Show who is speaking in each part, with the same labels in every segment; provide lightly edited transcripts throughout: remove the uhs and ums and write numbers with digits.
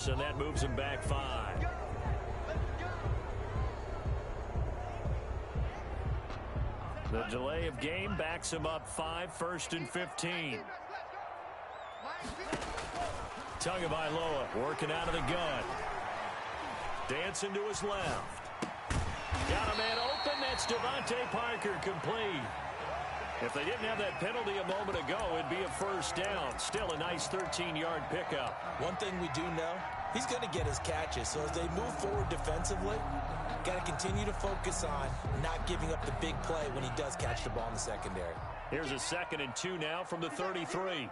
Speaker 1: So that moves him back 5. The delay of game backs him up 5, 1st and 15. Tagovailoa working out of the gun. Dancing to his left. Got a man open. That's Devontae Parker, complete. If they didn't have that penalty a moment ago, it'd be a first down. Still a nice 13-yard pickup.
Speaker 2: One thing we do know, he's going to get his catches. So as they move forward defensively, got to continue to focus on not giving up the big play when he does catch the ball in the secondary.
Speaker 1: Here's a 2nd and 2 now from the 33.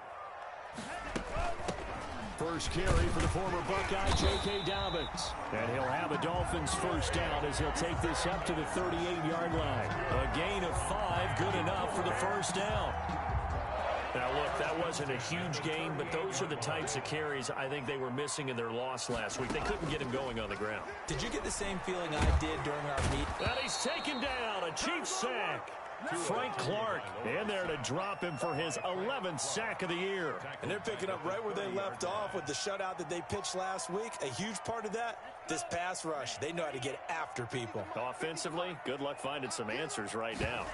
Speaker 1: First carry for the former Buckeye, J.K. Dobbins. And he'll have a Dolphins first down as he'll take this up to the 38-yard line. A gain of 5, good enough for the first down. Now, look, that wasn't a huge gain, but those are the types of carries I think they were missing in their loss last week. They couldn't get him going on the ground.
Speaker 2: Did you get the same feeling I did during our meet?
Speaker 1: And he's taken down, a Chiefs sack. Frank Clark in there to drop him for his 11th sack of the year.
Speaker 2: And they're picking up right where they left off with the shutout that they pitched last week. A huge part of that, this pass rush. They know how to get after people.
Speaker 1: Offensively, good luck finding some answers right now.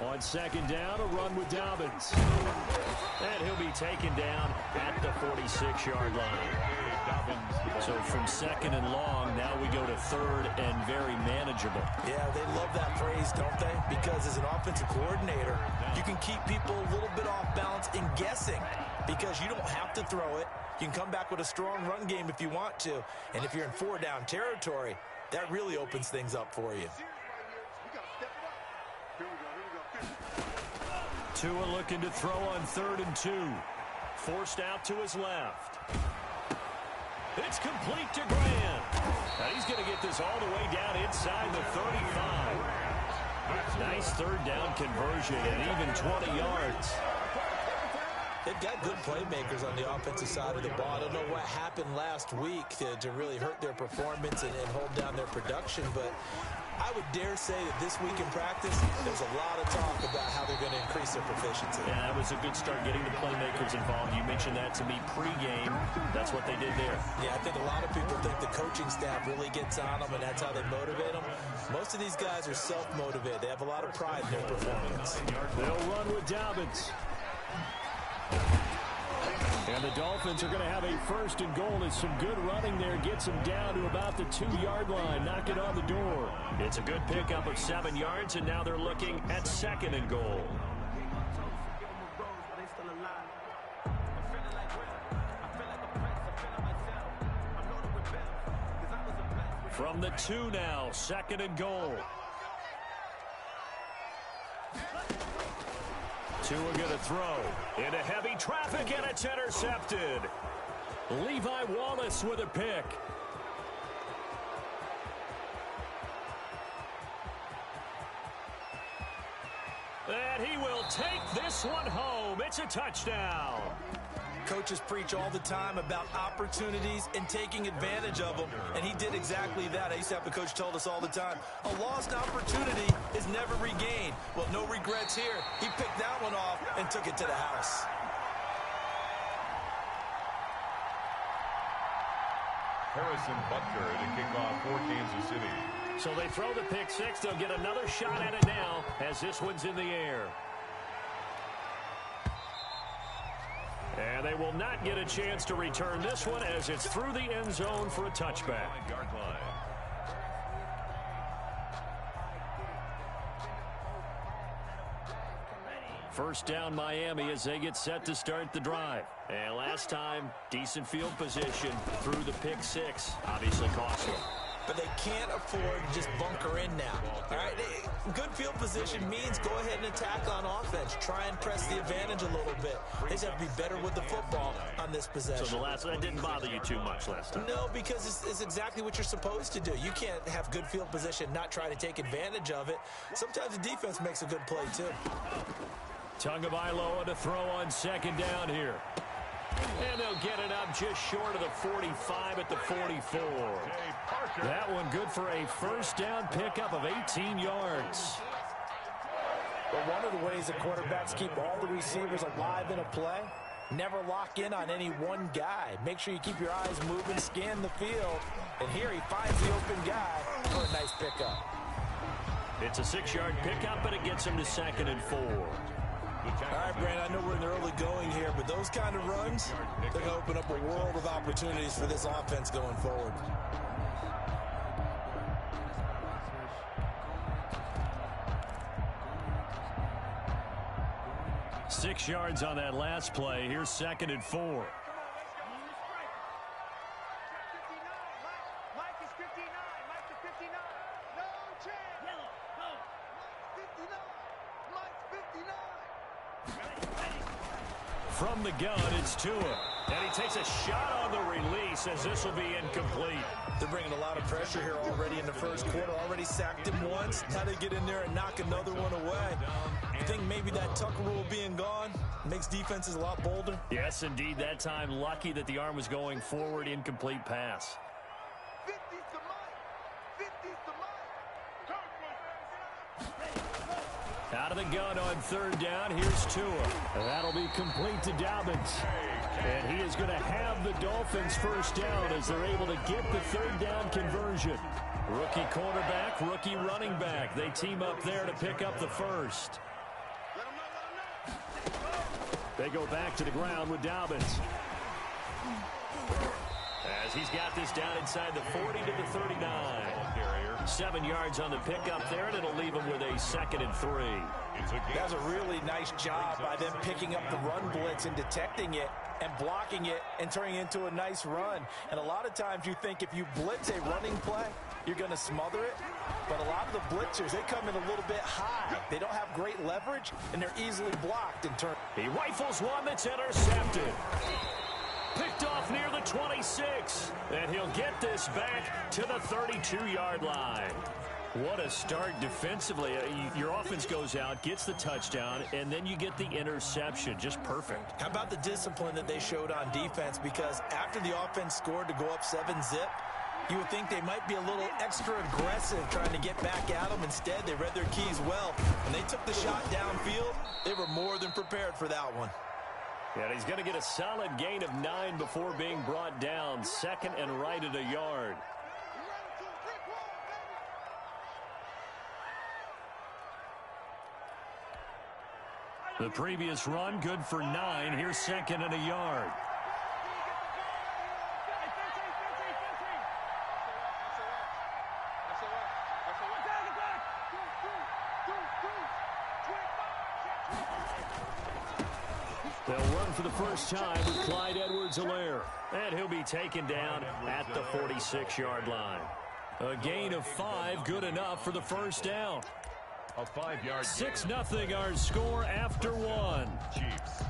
Speaker 1: On 2nd down, a run with Dobbins. And he'll be taken down at the 46-yard line. So from 2nd and long, now we go to 3rd and very manageable.
Speaker 2: Yeah, they love that phrase, don't they? Because as an offensive coordinator, you can keep people a little bit off balance and guessing because you don't have to throw it. You can come back with a strong run game if you want to. And if you're in 4-down territory, that really opens things up for you.
Speaker 1: Tua looking to throw on 3rd and 2. Forced out to his left. It's complete to Grant. Now he's going to get this all the way down inside the 35. Nice 3rd down conversion and even 20 yards.
Speaker 2: They've got good playmakers on the offensive side of the ball. I don't know what happened last week to really hurt their performance and hold down their production, but I would dare say that this week in practice, there's a lot of talk about how they're going to increase their proficiency.
Speaker 1: Yeah, that was a good start getting the playmakers involved. You mentioned that to me pregame. That's what they did there.
Speaker 2: Yeah, I think a lot of people think the coaching staff really gets on them, and that's how they motivate them. Most of these guys are self-motivated. They have a lot of pride in their performance.
Speaker 1: They'll run with Dobbins. And the Dolphins are going to have a 1st and goal as some good running there gets them down to about the 2-yard line, knocking on the door. It's a good pickup of 7 yards, and now they're looking at 2nd and goal. From the 2 now, 2nd and goal. Tua going to throw into heavy traffic, and it's intercepted. Levi Wallace with a pick. And he will take this one home. It's a touchdown.
Speaker 2: Coaches preach all the time about opportunities and taking advantage of them, and he did exactly that. I used to have a coach told us all the time, a lost opportunity is never regained. Well, no regrets here. He picked that one off and took it to the house.
Speaker 3: Harrison Butker to kick off for Kansas City.
Speaker 1: So they throw the pick 6. They'll get another shot at it now as this one's in the air. And they will not get a chance to return this one as it's through the end zone for a touchback. First down Miami as they get set to start the drive. And last time, decent field position through the pick 6. Obviously costly.
Speaker 2: But they can't afford to just bunker in now. All right, good field position means go ahead and attack on offense. Try and press the advantage a little bit. They just have to be better with the football on this possession.
Speaker 1: So that didn't bother you too much last time?
Speaker 2: No, because it's exactly what you're supposed to do. You can't have good field position, not try to take advantage of it. Sometimes the defense makes a good play, too.
Speaker 1: Tagovailoa to throw on 2nd down here. And they'll get it up just short of the 45 at the 44. That one good for a first down pickup of 18 yards.
Speaker 4: But one of the ways the quarterbacks keep all the receivers alive in a play
Speaker 2: Never lock in on any one guy. Make sure you keep your eyes moving, scan the field. And here he finds the open guy for a nice pickup.
Speaker 1: It's a 6-yard pickup, and it gets him to 2nd and 4.
Speaker 2: All right, Brandon, I know we're in the early going here, but those kind of runs, they're going to open up a world of opportunities for this offense going forward.
Speaker 1: Six yards on that last play. Here's 2nd and 4. From the gun, it's Tua. And he takes a shot on the release as this will be incomplete.
Speaker 2: They're bringing a lot of pressure here already in the first quarter. Already sacked him once. Now they get in there and knock another one away. I think maybe that Tucker rule being gone makes defenses a lot bolder.
Speaker 1: Yes, indeed. That time, lucky that the arm was going forward. Incomplete pass. Out of the gun on 3rd down. Here's Tua. That'll be complete to Dobbins. And he is going to have the Dolphins first down as they're able to get the 3rd down conversion. Rookie cornerback, rookie running back. They team up there to pick up the first. They go back to the ground with Dobbins. As he's got this down inside the 40 to the 39. 7 yards on the pickup there, and it'll leave him with a 2nd and 3.
Speaker 2: That's a really nice job by them picking up the run blitz and detecting it and blocking it and turning it into a nice run. And a lot of times you think if you blitz a running play, you're going to smother it. But a lot of the blitzers, they come in a little bit high. They don't have great leverage, and they're easily blocked in turn.
Speaker 1: He rifles one that's intercepted. Picked off near the 26, and he'll get this back to the 32-yard line. What a start defensively. Your offense goes out, gets the touchdown, and then you get the interception. Just perfect.
Speaker 2: How about the discipline that they showed on defense? Because after the offense scored to go up 7-zip, you would think they might be a little extra aggressive trying to get back at them. Instead, they read their keys well. When they took the shot downfield, they were more than prepared for that one.
Speaker 1: And he's going to get a solid gain of 9 before being brought down. 2nd and right at a yard. The previous run, good for 9. Here's 2nd and a yard. They'll run for the first time with Clyde Edwards-Helaire. And he'll be taken down at the 46-yard line. A gain of 5, good enough for the first down.
Speaker 3: A 5-yard
Speaker 1: 6-0 our score after 1.
Speaker 3: Chiefs.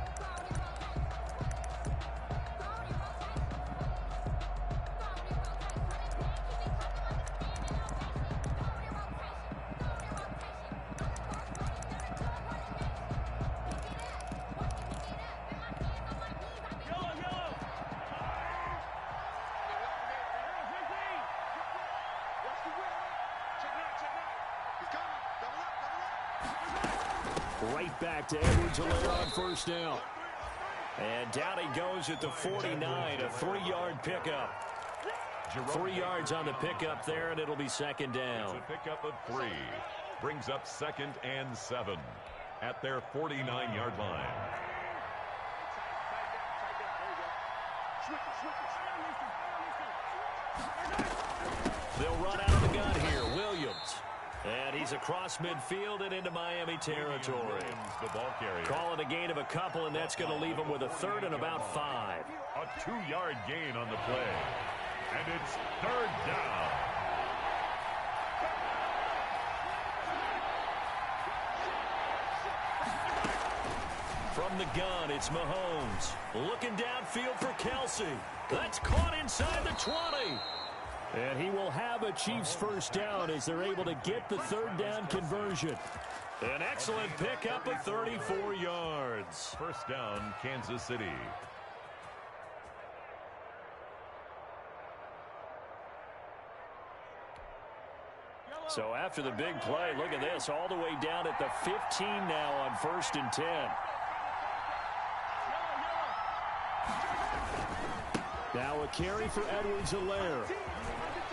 Speaker 1: Right back to Edwards-Helaire on first down. And down he goes at the 49, a 3-yard pickup. 3 yards on the pickup there, and it'll be 2nd down.
Speaker 3: It's a pickup of 3. Brings up 2nd and 7 at their 49-yard line.
Speaker 1: They'll run out of the gun here. Williams. And he's across midfield and into Miami territory.
Speaker 3: The ball carrier.
Speaker 1: Call it a gain of a couple, and that's going to leave him with a 3rd and about 5.
Speaker 3: A 2-yard gain on the play. And it's 3rd down.
Speaker 1: From the gun, it's Mahomes. Looking downfield for Kelsey. That's caught inside the 20. And he will have a Chiefs first down as they're able to get the 3rd down conversion. An excellent pickup of 34 yards.
Speaker 3: First down, Kansas City.
Speaker 1: So after the big play, look at this, all the way down at the 15 now on 1st and 10. Now a carry for Edwards-Helaire.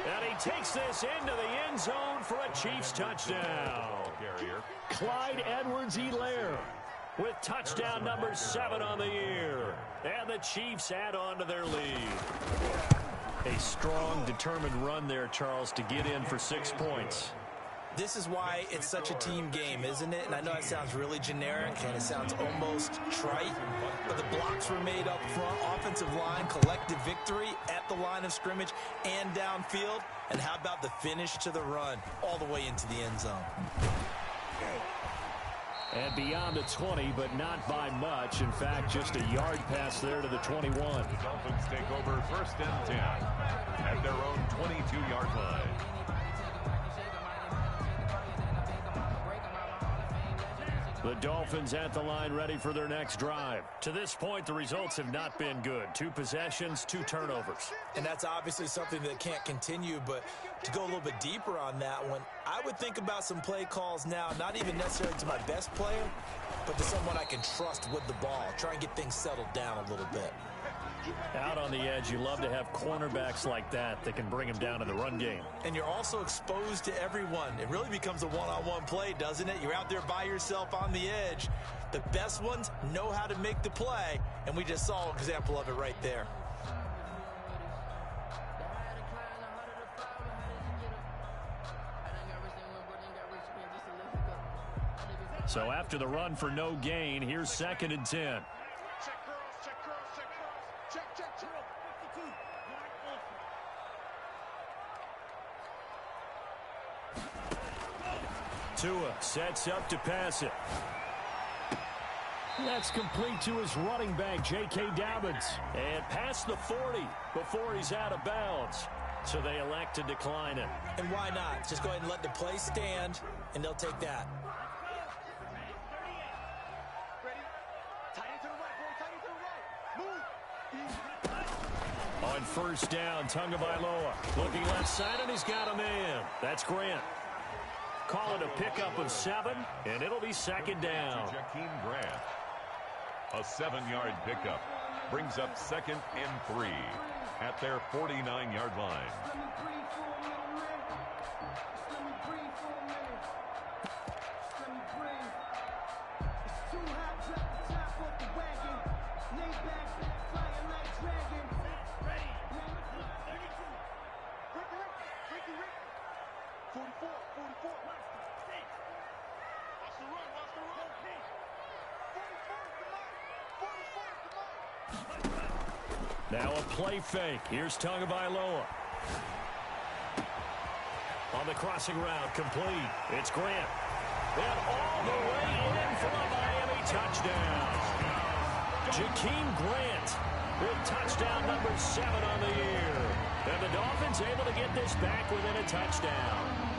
Speaker 1: And he takes this into the end zone for a Chiefs touchdown. Clyde Edwards-Helaire with touchdown number 7 on the year. And the Chiefs add on to their lead. A strong, determined run there, Charles, to get in for 6 points.
Speaker 2: This is why it's such a team game, isn't it? And I know it sounds really generic and it sounds almost trite, but the blocks were made up front, offensive line, collective victory at the line of scrimmage and downfield. And how about the finish to the run all the way into the end zone?
Speaker 1: And beyond the 20, but not by much. In fact, just a yard pass there to the 21.
Speaker 3: The Dolphins take over 1st and 10 at their own 22-yard line.
Speaker 1: The Dolphins at the line ready for their next drive. To this point, the results have not been good. 2 possessions, 2 turnovers.
Speaker 2: And that's obviously something that can't continue, but to go a little bit deeper on that one, I would think about some play calls now, not even necessarily to my best player, but to someone I can trust with the ball. Try and get things settled down a little bit.
Speaker 1: Out on the edge, you love to have cornerbacks like that can bring them down in the run game.
Speaker 2: And you're also exposed to everyone. It really becomes a one-on-one play, doesn't it? You're out there by yourself on the edge. The best ones know how to make the play, and we just saw an example of it right there.
Speaker 1: So after the run for no gain, here's 2nd and 10. Tua sets up to pass it. That's complete to his running back, J.K. Dobbins. And past the 40 before he's out of bounds. So they elect to decline it.
Speaker 2: And why not? Just go ahead and let the play stand, and they'll take that.
Speaker 1: On 1st down, Tagovailoa looking left side, and he's got a man. That's Grant. Call it a pickup of 7, and it'll be 2nd down.
Speaker 3: Jakeem Grant. A 7-yard pickup brings up 2nd and 3 at their 49-yard line.
Speaker 1: Now a play fake. Here's Tagovailoa. On the crossing route, complete. It's Grant. And all the way in for a Miami touchdown. Jakeem Grant with touchdown number 7 on the year. And the Dolphins able to get this back within a touchdown.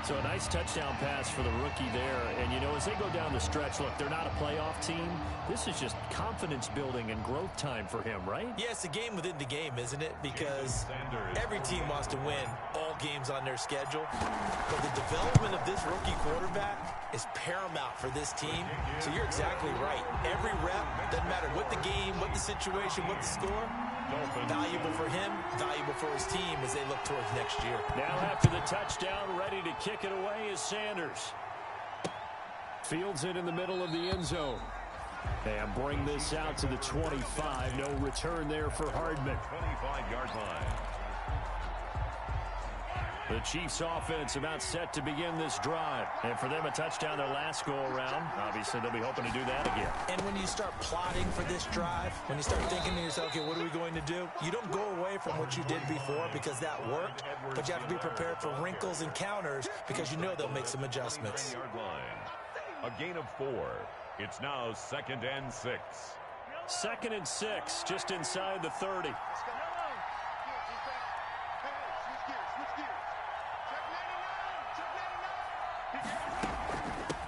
Speaker 1: So a nice touchdown pass for the rookie there. And, you know, as they go down the stretch, look, they're not a playoff team. This is just confidence building and growth time for him, right?
Speaker 2: Yeah, it's a game within the game, isn't it? Because every team wants to win all games on their schedule. But the development of this rookie quarterback is paramount for this team. So you're exactly right. Every rep, doesn't matter what the game, what the situation, what the score, valuable for him, valuable for his team as they look towards next year.
Speaker 1: Now after the touchdown, ready to kick it away is Sanders. Fields it in the middle of the end zone. And bring this out to the 25. No return there for Hardman.
Speaker 3: 25-yard line.
Speaker 1: The Chiefs offense about set to begin this drive. And for them, a touchdown their last go-around. Obviously, they'll be hoping to do that again.
Speaker 2: And when you start plotting for this drive, when you start thinking to yourself, okay, what are we going to do? You don't go away from what you did before because that worked, but you have to be prepared for wrinkles and counters because you know they'll make some adjustments.
Speaker 3: 20-yard line. A gain of 4. It's now 2nd and 6.
Speaker 1: 2nd and 6, just inside the 30.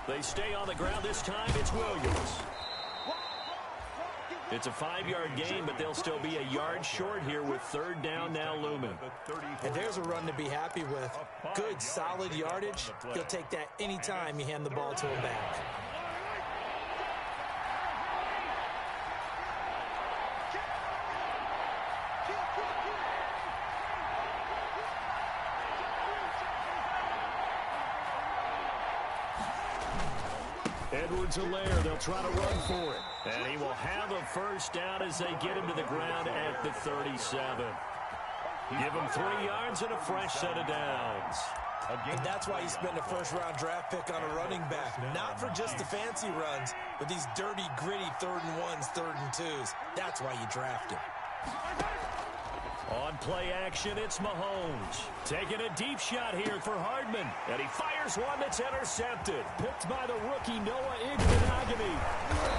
Speaker 1: They stay on the ground. This time it's Williams. It's a 5-yard gain, but they'll still be a yard short here with 3rd down now looming.
Speaker 2: And there's a run to be happy with. Good, solid yardage. He'll take that anytime you hand the ball to him back.
Speaker 1: Edwards-Helaire, they'll try to run for it. And he will have a first down as they get him to the ground at the 37. Give him 3 yards and a fresh set of downs.
Speaker 2: And that's why you spend a first-round draft pick on a running back. Not for just the fancy runs, but these dirty, gritty 3rd and 1s, 3rd and 2s. That's why you draft him.
Speaker 1: On play action, it's Mahomes. Taking a deep shot here for Hardman. And he fires one that's intercepted. Picked by the rookie Noah Igbenogany.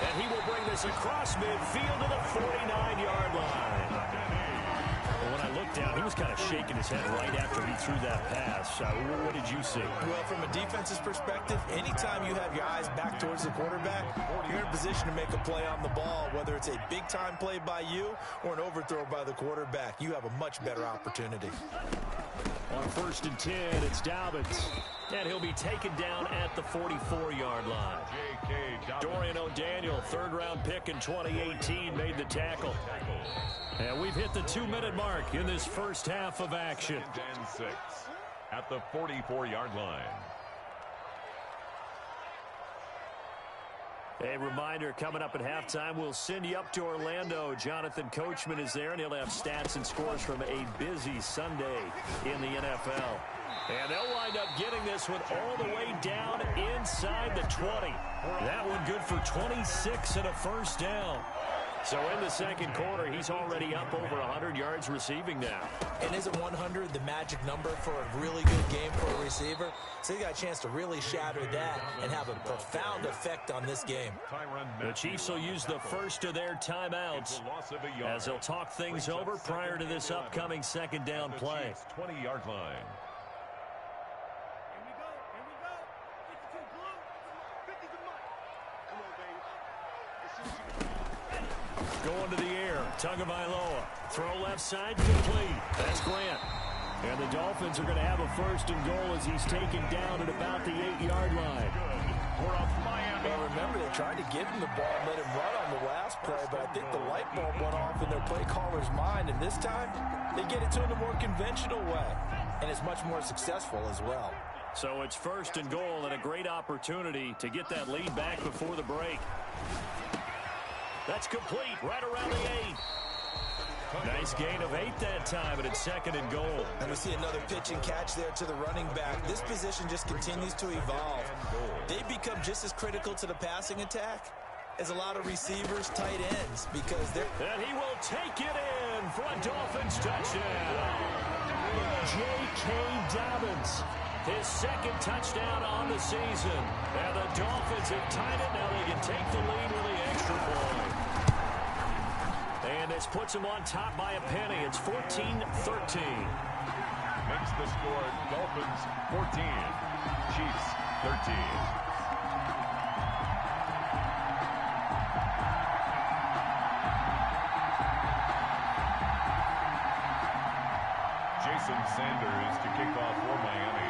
Speaker 1: And he will bring this across midfield to the 49-yard line. Well, when I looked down, he was kind of shaking his head right after he threw that pass. What did you see?
Speaker 2: Well, from a defense's perspective, anytime you have your eyes back towards the quarterback, you're in a position to make a play on the ball, whether it's a big-time play by you or an overthrow by the quarterback. You have a much better opportunity.
Speaker 1: On 1st and 10, it's Dobbins. And he'll be taken down at the 44-yard line. Dorian O'Daniel, 3rd-round pick in 2018, made the tackle. And we've hit the 2-minute mark in this first half of action.
Speaker 3: And 6 at the 44-yard line.
Speaker 1: A reminder, coming up at halftime, we'll send you up to Orlando. Jonathan Coachman is there, and he'll have stats and scores from a busy Sunday in the NFL. And they'll wind up getting this one all the way down inside the 20. That one good for 26 and a first down. So in the second quarter, he's already up over 100 yards receiving now.
Speaker 2: And isn't 100 the magic number for a really good game for a receiver? So he got a chance to really shatter that and have a profound effect on this game.
Speaker 1: The Chiefs will use the first of their timeouts as they'll talk things over prior to this upcoming second down play.
Speaker 3: 20-yard line.
Speaker 1: Going to the air, Tagovailoa. Throw left side, complete. That's Grant. And the Dolphins are going to have a 1st and goal as he's taken down at about the 8-yard line.
Speaker 2: Well, remember, they tried to give him the ball and let him run on the last play, but I think the light bulb went off in their play caller's mind, and this time they get it to him a more conventional way, and it's much more successful as well.
Speaker 1: So it's 1st and goal and a great opportunity to get that lead back before the break. That's complete, right around the 8. Nice gain of 8 that time, and it's 2nd and goal.
Speaker 2: And we see another pitch and catch there to the running back. This position just continues to evolve. They become just as critical to the passing attack as a lot of receivers, tight ends, because they're...
Speaker 1: And he will take it in for a Dolphins touchdown. J.K. Dobbins, his 2nd touchdown on the season. And the Dolphins have tied it. Now they can take the lead with the extra point. And this puts them on top by a penny. It's 14-13.
Speaker 3: Makes the score Dolphins 14, Chiefs 13. Jason Sanders to kick off for Miami.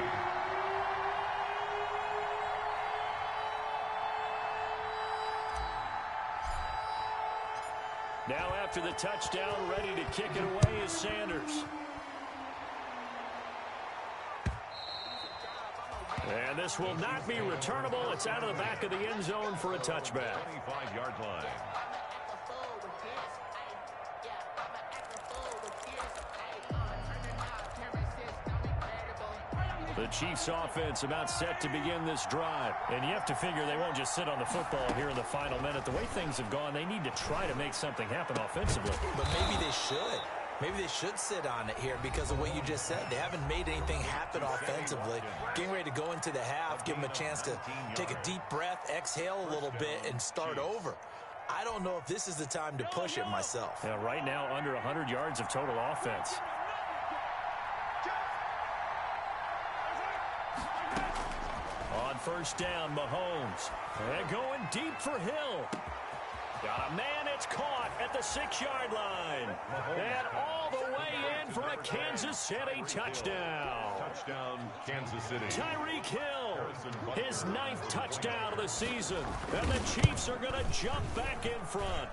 Speaker 1: Now after the touchdown, ready to kick it away is Sanders. And this will not be returnable. It's out of the back of the end zone for a touchback.
Speaker 3: 25-yard line.
Speaker 1: The Chiefs offense about set to begin this drive. And you have to figure they won't just sit on the football here in the final minute. The way things have gone, they need to try to make something happen offensively.
Speaker 2: But maybe they should. Maybe they should sit on it here because of what you just said. They haven't made anything happen offensively. Getting ready to go into the half, give them a chance to take a deep breath, exhale a little bit, and start over. I don't know if this is the time to push it myself.
Speaker 1: Yeah, right now, under 100 yards of total offense. On 1st down, Mahomes. And going deep for Hill. Got a man, it's caught at the 6-yard line. And all the way in for a Kansas City touchdown.
Speaker 3: Touchdown, Kansas City.
Speaker 1: Tyreek Hill, his 9th touchdown of the season. And the Chiefs are going to jump back in front.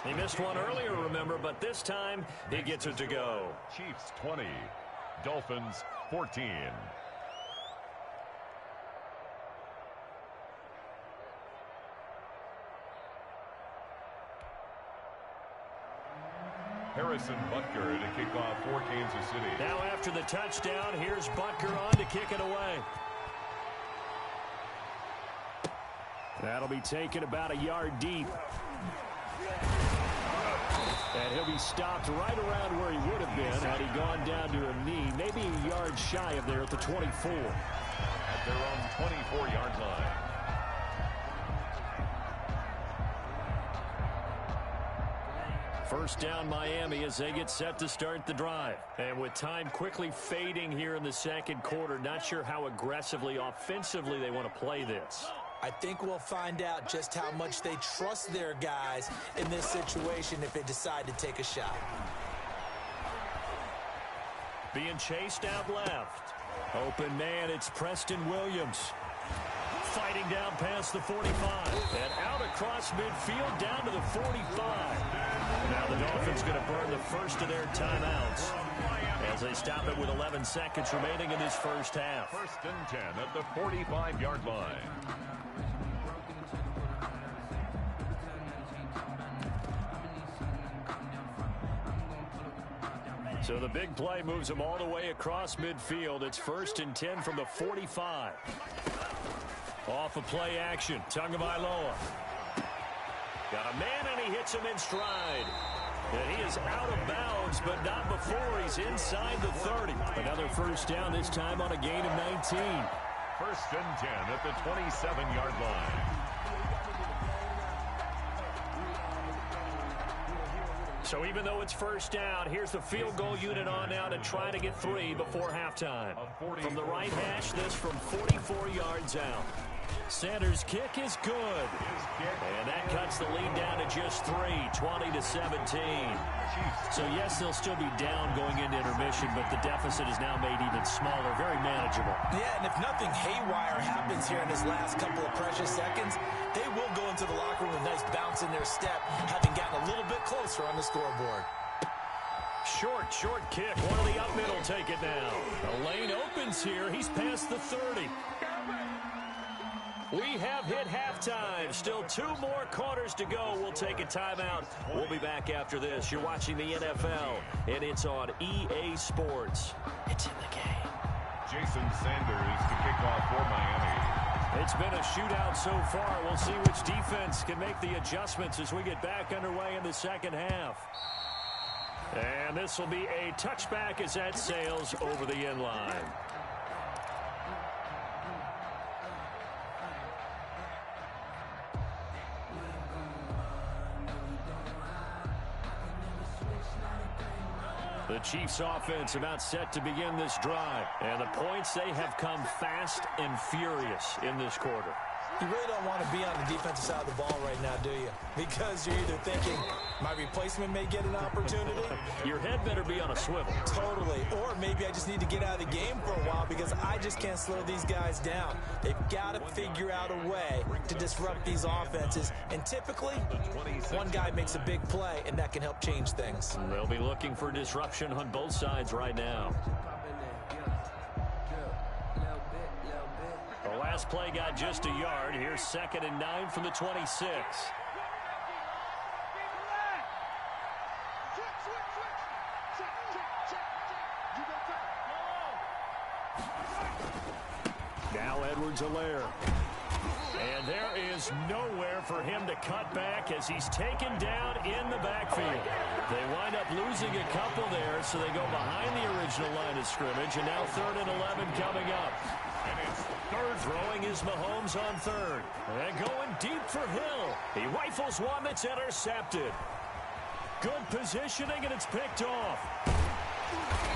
Speaker 1: He missed one earlier, remember, but this time he gets it to go.
Speaker 3: Chiefs 20, Dolphins 14. Harrison Butker to kick off for Kansas City.
Speaker 1: Now after the touchdown, here's Butker on to kick it away. That'll be taken about a yard deep. And he'll be stopped right around where he would have been had he gone down to a knee, maybe a yard shy of there at the 24.
Speaker 3: At their own 24-yard line.
Speaker 1: First down Miami as they get set to start the drive. And with time quickly fading here in the second quarter, not sure how aggressively, offensively they want to play this.
Speaker 2: I think we'll find out just how much they trust their guys in this situation if they decide to take a shot.
Speaker 1: Being chased out left. Open man, it's Preston Williams. Fighting down past the 45. And out across midfield down to the 45. Now the Dolphins going to burn the first of their timeouts as they stop it with 11 seconds remaining in this first half.
Speaker 3: First and 10 at the 45-yard line.
Speaker 1: So the big play moves them all the way across midfield. It's first and 10 from the 45. Off of play action. Tagovailoa. Got a man and he hits him in stride. And he is out of bounds, but not before he's inside the 30. Another first down, this time on a gain of 19.
Speaker 3: First and 10 at the 27-yard line.
Speaker 1: So even though it's first down, here's the field goal unit on now to try to get 3 before halftime. From the right hash, this from 44 yards out. Sanders' kick is good. And that cuts the lead down to just 3, 20-17. So yes, they'll still be down going into intermission, but the deficit is now made even smaller, very manageable.
Speaker 2: Yeah, and if nothing haywire happens here in his last couple of precious seconds, they will go into the locker room with a nice bounce in their step, having gotten a little bit closer on the scoreboard.
Speaker 1: Short kick. One of the up middle take it now. The lane opens here. He's past the 30. We have hit halftime. Still 2 more quarters to go. We'll take a timeout. We'll be back after this. You're watching the NFL, and it's on EA Sports. It's in the game.
Speaker 3: Jason Sanders to kick off for Miami.
Speaker 1: It's been a shootout so far. We'll see which defense can make the adjustments as we get back underway in the second half. And this will be a touchback as that sails over the end line. The Chiefs offense about set to begin this drive. And the points, they have come fast and furious in this quarter.
Speaker 2: You really don't want to be on the defensive side of the ball right now, do you? Because you're either thinking, my replacement may get an opportunity.
Speaker 1: Your head better be on a swivel.
Speaker 2: Totally. Or maybe I just need to get out of the game for a while because I just can't slow these guys down. They've got to figure out a way to disrupt these offenses. And typically, one guy makes a big play, and that can help change things.
Speaker 1: They'll be looking for disruption on both sides right now. The last play got just a yard. Here's 2nd and 9 from the 26. Now Edwards-Helaire. And there is nowhere for him to cut back as he's taken down in the backfield. They wind up losing a couple there, so they go behind the original line of scrimmage, and now 3rd and 11 coming up. And it's third. Throwing is Mahomes on 3rd. And going deep for Hill. He rifles one that's intercepted. Good positioning, and it's picked off.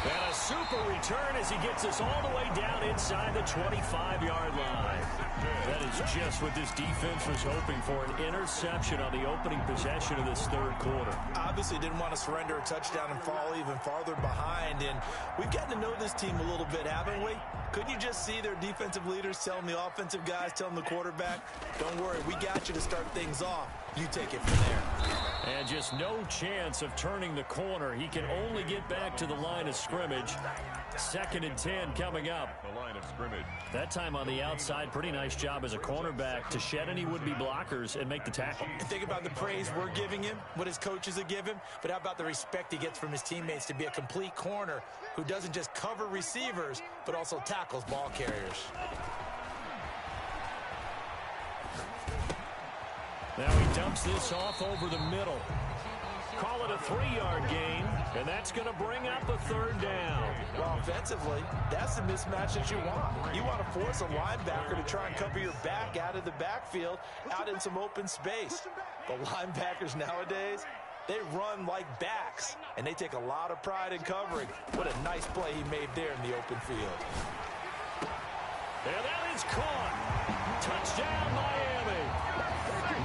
Speaker 1: And a super return as he gets us all the way down inside the 25-yard line. That is just what this defense was hoping for, an interception on the opening possession of this 3rd quarter.
Speaker 2: Obviously didn't want to surrender a touchdown and fall even farther behind, and we've gotten to know this team a little bit, haven't we? Couldn't you just see their defensive leaders telling the offensive guys, telling the quarterback, don't worry, we got you to start things off. You take it from there.
Speaker 1: And just no chance of turning the corner. He can only get back to the line of scrimmage. 2nd and 10 coming up.
Speaker 3: The line of scrimmage.
Speaker 1: That time on the outside, pretty nice job as a cornerback to shed any would-be blockers and make the tackle.
Speaker 2: And think about the praise we're giving him, what his coaches have given him, but how about the respect he gets from his teammates to be a complete corner who doesn't just cover receivers, but also tackles ball carriers.
Speaker 1: Now he dumps this off over the middle. Call it a 3-yard gain, and that's going to bring up a 3rd down.
Speaker 2: Well, offensively, that's the mismatch that you want. You want to force a linebacker to try and cover your back out of the backfield, out in some open space. The linebackers nowadays, they run like backs, and they take a lot of pride in covering. What a nice play he made there in the open field.
Speaker 1: And that is caught. Touchdown, Miami.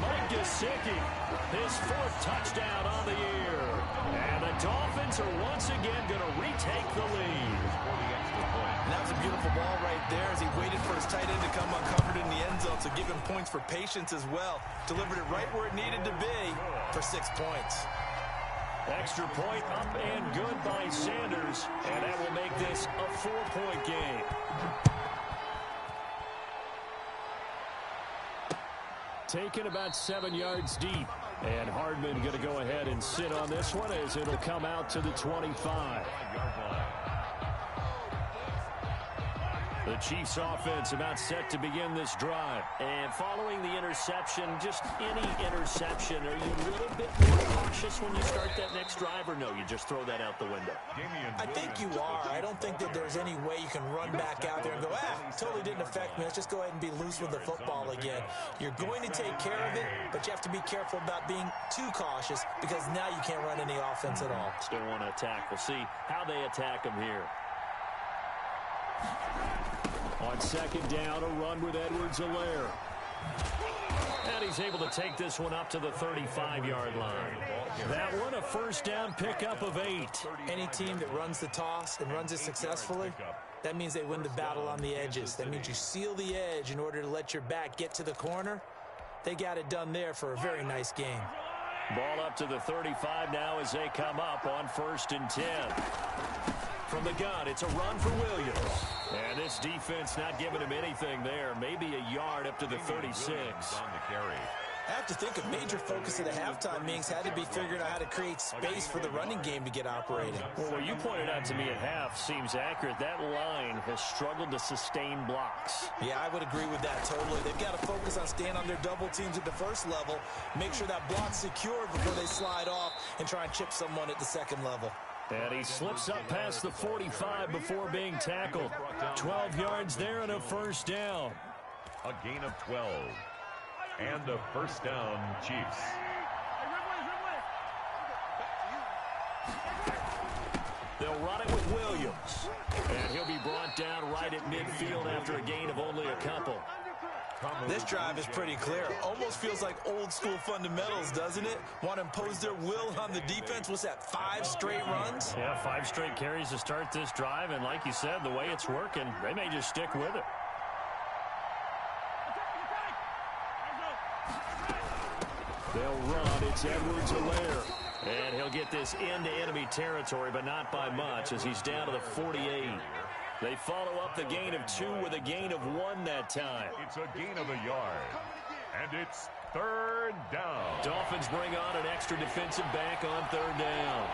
Speaker 1: Mike Gesicki, his 4th touchdown on the year. And the Dolphins are once again going to retake the lead.
Speaker 2: And that was a beautiful ball right there as he waited for his tight end to come uncovered in the end zone, so give him points for patience as well. Delivered it right where it needed to be for 6 points.
Speaker 1: Extra point up and good by Sanders, and that will make this a 4-point game. Taken about 7 yards deep. And Hardman going to go ahead and sit on this one as it'll come out to the 25. The Chiefs offense about set to begin this drive. And following the interception, just any interception, are you a little bit more cautious when you start that next drive, or no, you just throw that out the window?
Speaker 2: I think you are. I don't think that there's any way you can run back out there and go, totally didn't affect me. Let's just go ahead and be loose with the football again. You're going to take care of it, but you have to be careful about being too cautious because now you can't run any offense at all.
Speaker 1: Still want to attack. We'll see how they attack them here. On 2nd down, a run with Edwards-Helaire. And he's able to take this one up to the 35-yard line. That one, a 1st down pickup of 8.
Speaker 2: Any team that runs the toss and runs it successfully, that means they win the battle on the edges. That means you seal the edge in order to let your back get to the corner. They got it done there for a very nice game.
Speaker 1: Ball up to the 35 now as they come up on 1st and 10. From the gun, it's a run for Williams. And this defense not giving him anything there. Maybe a yard up to the 36.
Speaker 2: I have to think a major focus of the halftime meetings had to be figuring out how to create space for the running game to get operating.
Speaker 1: Well, what you pointed out to me at half seems accurate. That line has struggled to sustain blocks.
Speaker 2: Yeah, I would agree with that totally. They've got to focus on staying on their double teams at the first level, make sure that block's secured before they slide off and try and chip someone at the 2nd level.
Speaker 1: And he slips up past the 45 before being tackled. 12 yards there and a 1st down.
Speaker 3: A gain of 12. And a 1st down, Chiefs.
Speaker 1: They'll run it with Williams. And he'll be brought down right at midfield after a gain of only a couple.
Speaker 2: This drive is pretty clear. Almost feels like old school fundamentals, doesn't it? Want to impose their will on the defense. What's that, 5 straight runs?
Speaker 1: Yeah, 5 straight carries to start this drive. And like you said, the way it's working, they may just stick with it. They'll run. It's Edwards-Helaire. And he'll get this into enemy territory, but not by much as he's down to the 48. They follow up the gain of 2 with a gain of 1 that time.
Speaker 3: It's a gain of a yard. And it's 3rd down.
Speaker 1: Dolphins bring on an extra defensive back on 3rd down.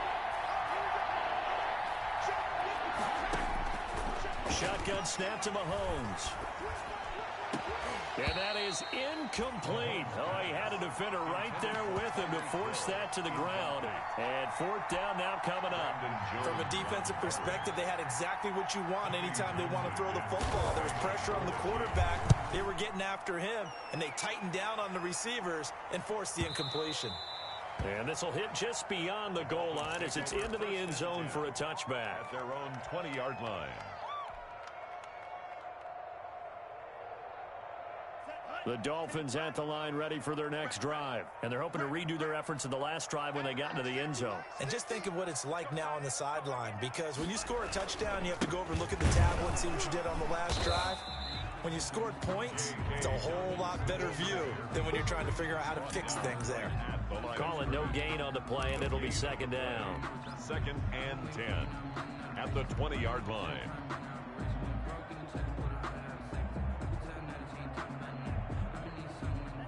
Speaker 1: Shotgun snap to Mahomes. And that is incomplete. Oh, he had a defender right there with him to force that to the ground. And 4th down now coming up.
Speaker 2: From a defensive perspective, they had exactly what you want anytime they want to throw the football. There was pressure on the quarterback. They were getting after him, and they tightened down on the receivers and forced the incompletion.
Speaker 1: And this will hit just beyond the goal line as it's into the end zone for a touchback.
Speaker 3: At their own 20-yard line.
Speaker 1: The Dolphins at the line ready for their next drive. And they're hoping to redo their efforts in the last drive when they got into the end zone.
Speaker 2: And just think of what it's like now on the sideline. Because when you score a touchdown, you have to go over and look at the tablet and see what you did on the last drive. When you scored points, it's a whole lot better view than when you're trying to figure out how to fix things there.
Speaker 1: Calling no gain on the play, and it'll be second down.
Speaker 3: 2nd and 10 at the 20-yard line.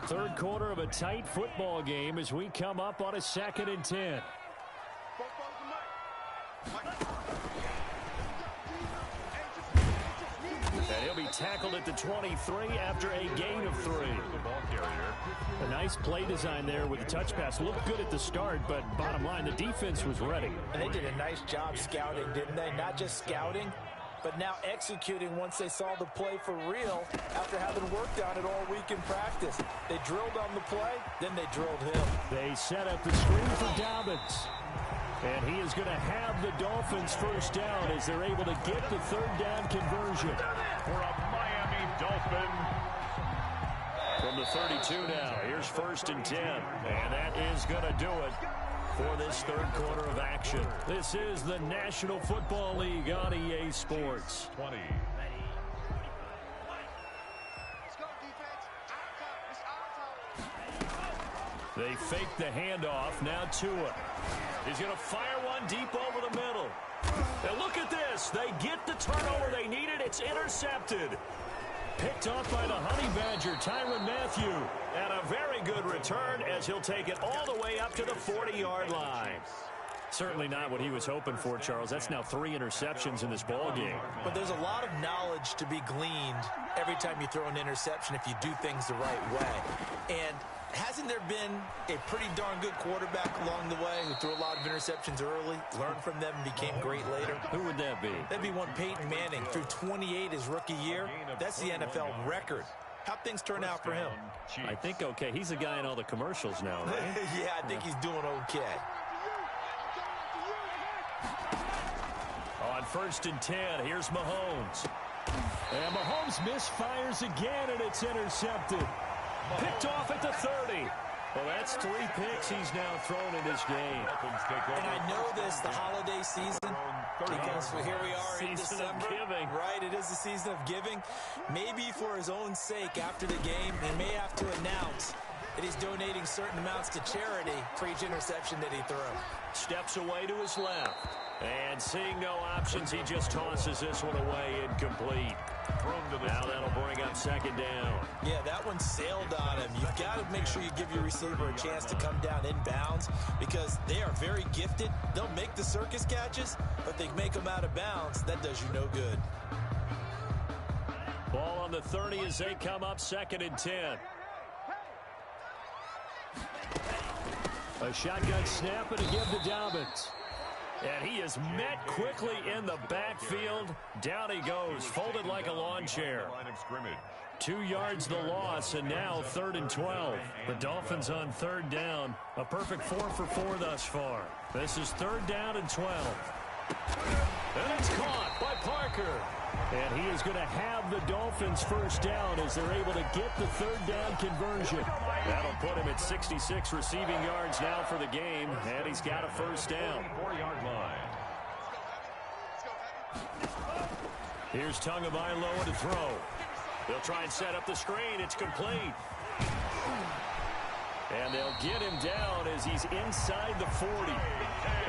Speaker 1: Third quarter of a tight football game as we come up on a 2nd and 10. And he'll be tackled at the 23 after a gain of 3. A nice play design there with the touch pass. Looked good at the start, but bottom line, the defense was ready.
Speaker 2: And they did a nice job scouting, didn't they? Not just scouting, but now executing once they saw the play for real after having worked on it all week in practice. They drilled on the play, then they drilled him.
Speaker 1: They set up the screen for Dobbins. And he is going to have the Dolphins first down as they're able to get the third down conversion.
Speaker 3: For a Miami Dolphin.
Speaker 1: From the 32 now, here's 1st and 10. And that is going to do it for this third quarter of action. This is the National Football League on EA Sports.
Speaker 3: 20.
Speaker 1: They fake the handoff. Now Tua. He's going to fire one deep over the middle. And look at this. They get the turnover they needed. It's intercepted. Picked off by the Honey Badger, Tyrann Mathieu. And a very good return as he'll take it all the way up to the 40-yard line. Certainly not what he was hoping for, Charles. That's now 3 interceptions in this ball game.
Speaker 2: But there's a lot of knowledge to be gleaned every time you throw an interception if you do things the right way. And hasn't there been a pretty darn good quarterback along the way who threw a lot of interceptions early, learned from them, and became great later?
Speaker 1: Who would that be?
Speaker 2: That'd be one Peyton Manning. Threw 28 his rookie year. That's the NFL record. How'd things turn out for him?
Speaker 1: I think okay. He's a guy in all the commercials now, right?
Speaker 2: Yeah, I think he's doing okay.
Speaker 1: On 1st and 10, here's Mahomes. And Mahomes misfires again, and it's intercepted. Picked off at the 30. Well, that's 3 picks he's now thrown in this game.
Speaker 2: And I know this, the holiday season, because here we are in December.
Speaker 1: Giving.
Speaker 2: Right, it is the season of giving. Maybe for his own sake after the game, he may have to announce that he's donating certain amounts to charity for each interception that he threw.
Speaker 1: Steps away to his left. And seeing no options, he just tosses this one away incomplete. Now that'll bring up 2nd down.
Speaker 2: Yeah, that one sailed on him. You've got to make sure you give your receiver a chance to come down inbounds because they are very gifted. They'll make the circus catches, but they make them out of bounds. That does you no good.
Speaker 1: Ball on the 30 as they come up 2nd and 10. A shotgun snap and a give to Dobbins. And he is met quickly in the backfield. Down he goes, folded like a lawn chair. 2 yards the loss, and now 3rd and 12. The Dolphins on 3rd down. A perfect 4 for 4 thus far. This is 3rd down and 12. And it's caught by Parker. And he is going to have the Dolphins first down as they're able to get the 3rd down conversion. That'll put him at 66 receiving yards now for the game, and he's got a first down.
Speaker 3: 4-yard line.
Speaker 1: Here's Tagovailoa to throw. They'll try and set up the screen. It's complete. And they'll get him down as he's inside the 40.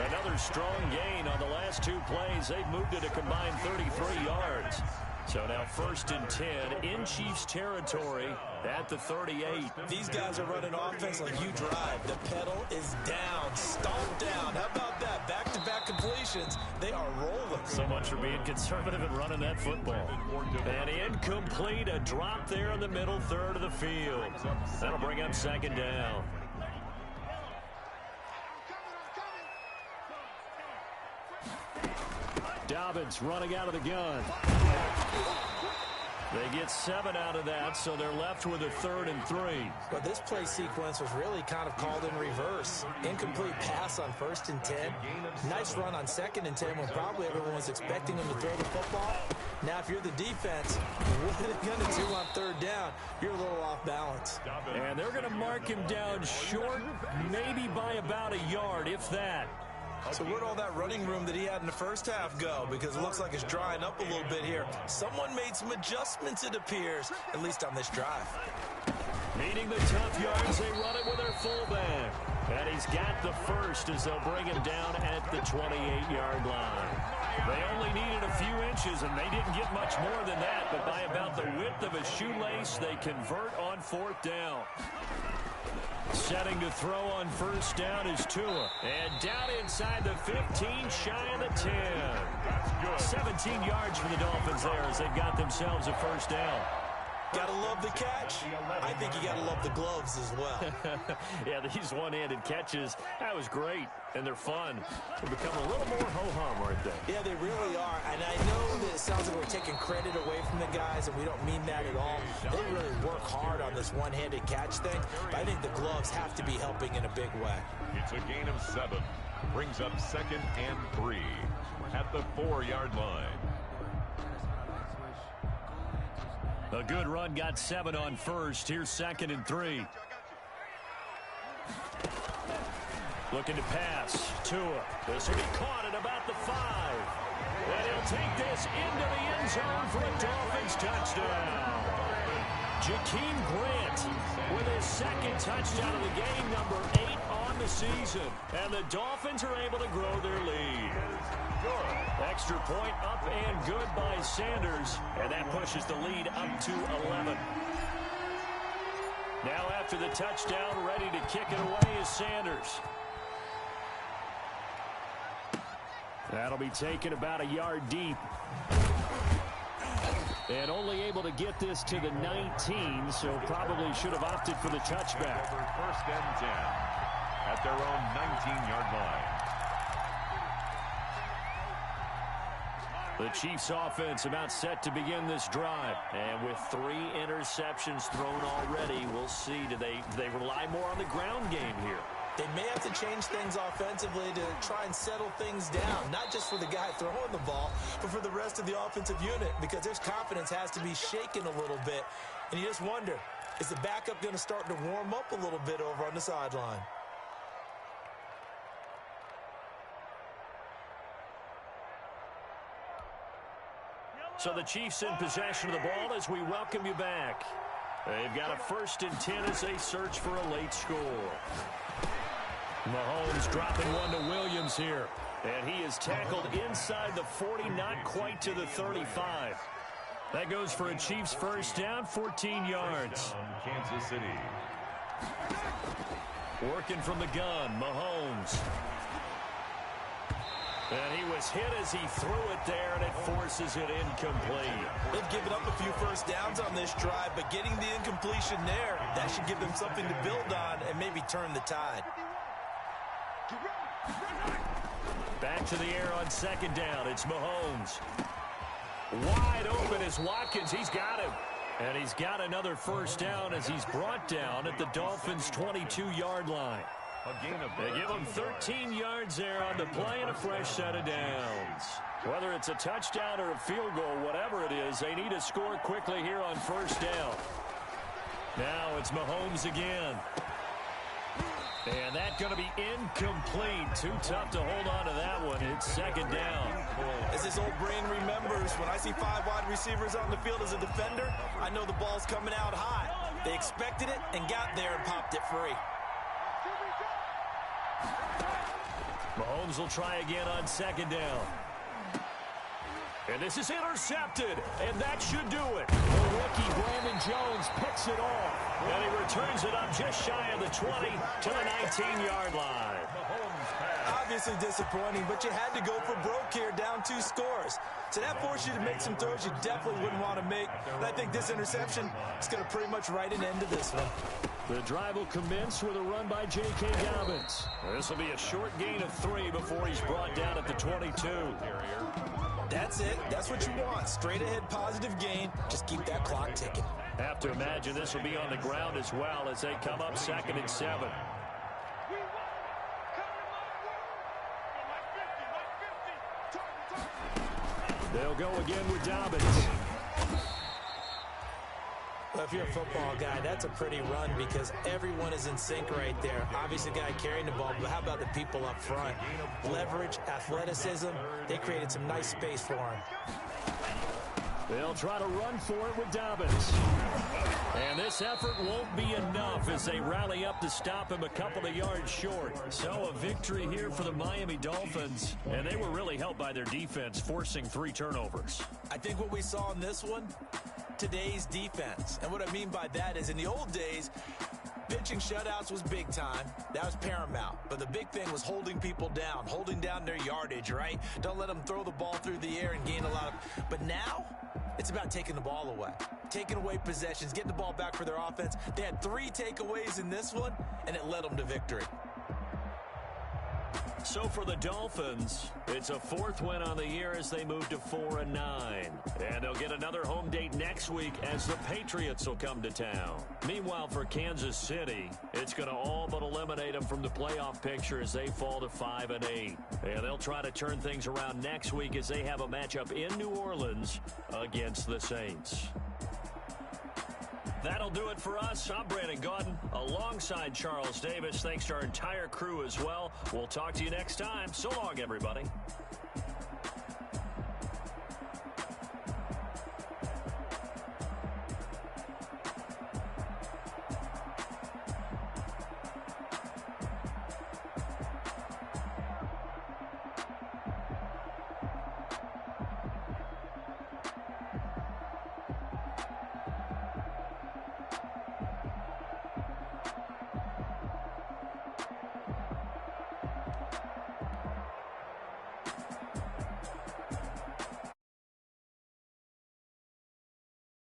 Speaker 1: Another strong gain on the last 2 plays. They've moved it a combined 33 yards. So now 1st and 10 in Chiefs territory at the 38.
Speaker 2: These guys are running offense like you drive. The pedal is down, stomped down. How about that? Back-to-back completions. They are rolling.
Speaker 1: So much for being conservative and running that football. And incomplete, a drop there in the middle third of the field. That'll bring up 2nd down. Dobbins running out of the gun. They get 7 out of that, so they're left with a 3rd and 3.
Speaker 2: But this play sequence was really kind of called in reverse. Incomplete pass on 1st and 10. Nice run on 2nd and 10 when probably everyone was expecting them to throw the football. Now, if you're the defense, what are they going to do on 3rd down? You're a little off balance.
Speaker 1: And they're going to mark him down short, maybe by about a yard, if that.
Speaker 2: So where'd all that running room that he had in the first half go? Because it looks like it's drying up a little bit here. Someone made some adjustments, it appears, at least on this drive.
Speaker 1: Needing the tough yards, they run it with their fullback. And he's got the first as they'll bring him down at the 28-yard line. They only needed a few inches, and they didn't get much more than that. But by about the width of a shoelace, they convert on 4th down. Setting to throw on 1st down is Tua. And down inside the 15, shy of the 10. 17 yards for the Dolphins there as they've got themselves a 1st down.
Speaker 2: Gotta love the catch. I think you gotta love the gloves as well.
Speaker 1: Yeah, these one-handed catches, that was great, and they're fun. They become a little more ho-hum, aren't they?
Speaker 2: Yeah, they really are, and I know that it sounds like we're taking credit away from the guys, and we don't mean that at all. They really work hard on this one-handed catch thing, but I think the gloves have to be helping in a big way.
Speaker 3: It's a gain of 7. Brings up 2nd and 3 at the 4-yard line.
Speaker 1: A good run got 7 on 1st. Here's 2nd and 3. Looking to pass. Tua. This will be caught at about the 5. And he'll take this into the end zone for a Dolphins touchdown. Jakeem Grant with his 2nd touchdown of the game, number 8 on the season. And the Dolphins are able to grow their lead. Extra point up and good by Sanders. And that pushes the lead up to 11. Now after the touchdown, ready to kick it away is Sanders. That'll be taken about a yard deep. And only able to get this to the 19, so probably should have opted for the touchback.
Speaker 3: 1st and 10 at their own 19-yard line.
Speaker 1: The Chiefs offense about set to begin this drive. And with 3 interceptions thrown already, we'll see. Do they rely more on the ground game here?
Speaker 2: They may have to change things offensively to try and settle things down, not just for the guy throwing the ball, but for the rest of the offensive unit, because their confidence has to be shaken a little bit. And you just wonder, is the backup going to start to warm up a little bit over on the sideline?
Speaker 1: So the Chiefs in possession of the ball as we welcome you back. They've got a 1st and 10 as they search for a late score. Mahomes dropping one to Williams here. And he is tackled inside the 40, not quite to the 35. That goes for a Chiefs 1st down, 14 yards.
Speaker 3: Kansas City.
Speaker 1: Working from the gun, Mahomes. And he was hit as he threw it there, and it forces it incomplete.
Speaker 2: They've given up a few 1st downs on this drive, but getting the incompletion there, that should give them something to build on and maybe turn the tide.
Speaker 1: Back to the air on 2nd down. It's Mahomes. Wide open is Watkins. He's got him. And he's got another 1st down as he's brought down at the Dolphins' 22-yard line. They give him 13 yards there on the play and a fresh set of downs. Whether it's a touchdown or a field goal, whatever it is, they need to score quickly here on 1st down. Now it's Mahomes again. And that's going to be incomplete. Too tough to hold on to that one. It's 2nd down.
Speaker 2: As this old brain remembers, when I see 5 wide receivers on the field as a defender, I know the ball's coming out hot. They expected it and got there and popped it free.
Speaker 1: Mahomes will try again on 2nd down. And this is intercepted, and that should do it. The rookie, Brandon Jones, picks it off. And he returns it up just shy of the 20 to the 19-yard line.
Speaker 2: Obviously disappointing, but you had to go for broke here, down 2 scores. So that forced you to make some throws you definitely wouldn't want to make. And I think this interception is going to pretty much write an end to this one.
Speaker 1: The drive will commence with a run by J.K. Dobbins. This will be a short gain of 3 before he's brought down at the 22.
Speaker 2: That's it. That's what you want. Straight ahead positive gain. Just keep that clock ticking.
Speaker 1: Have to imagine this will be on the ground as well as they come up 2nd and 7. They'll go again with Dobbins.
Speaker 2: Well, if you're a football guy, that's a pretty run because everyone is in sync right there. Obviously, the guy carrying the ball, but how about the people up front? Leverage, athleticism, they created some nice space for him.
Speaker 1: They'll try to run for it with Dobbins. And this effort won't be enough as they rally up to stop him a couple of yards short. So a victory here for the Miami Dolphins. And they were really helped by their defense, forcing 3 turnovers.
Speaker 2: I think what we saw in this one, today's defense. And what I mean by that is in the old days, pitching shutouts was big time. That was paramount. But the big thing was holding people down, holding down their yardage, right? Don't let them throw the ball through the air and gain a lot of... But now, it's about taking the ball away. Taking away possessions, getting the ball back for their offense. They had 3 takeaways in this one, and it led them to victory.
Speaker 1: So for the Dolphins, it's a 4th win on the year as they move to 4-9. And they'll get another home date next week as the Patriots will come to town. Meanwhile, for Kansas City, it's going to all but eliminate them from the playoff picture as they fall to 5-8. And they'll try to turn things around next week as they have a matchup in New Orleans against the Saints. That'll do it for us. I'm Brandon Gaudin alongside Charles Davis. Thanks to our entire crew as well. We'll talk to you next time. So long, everybody.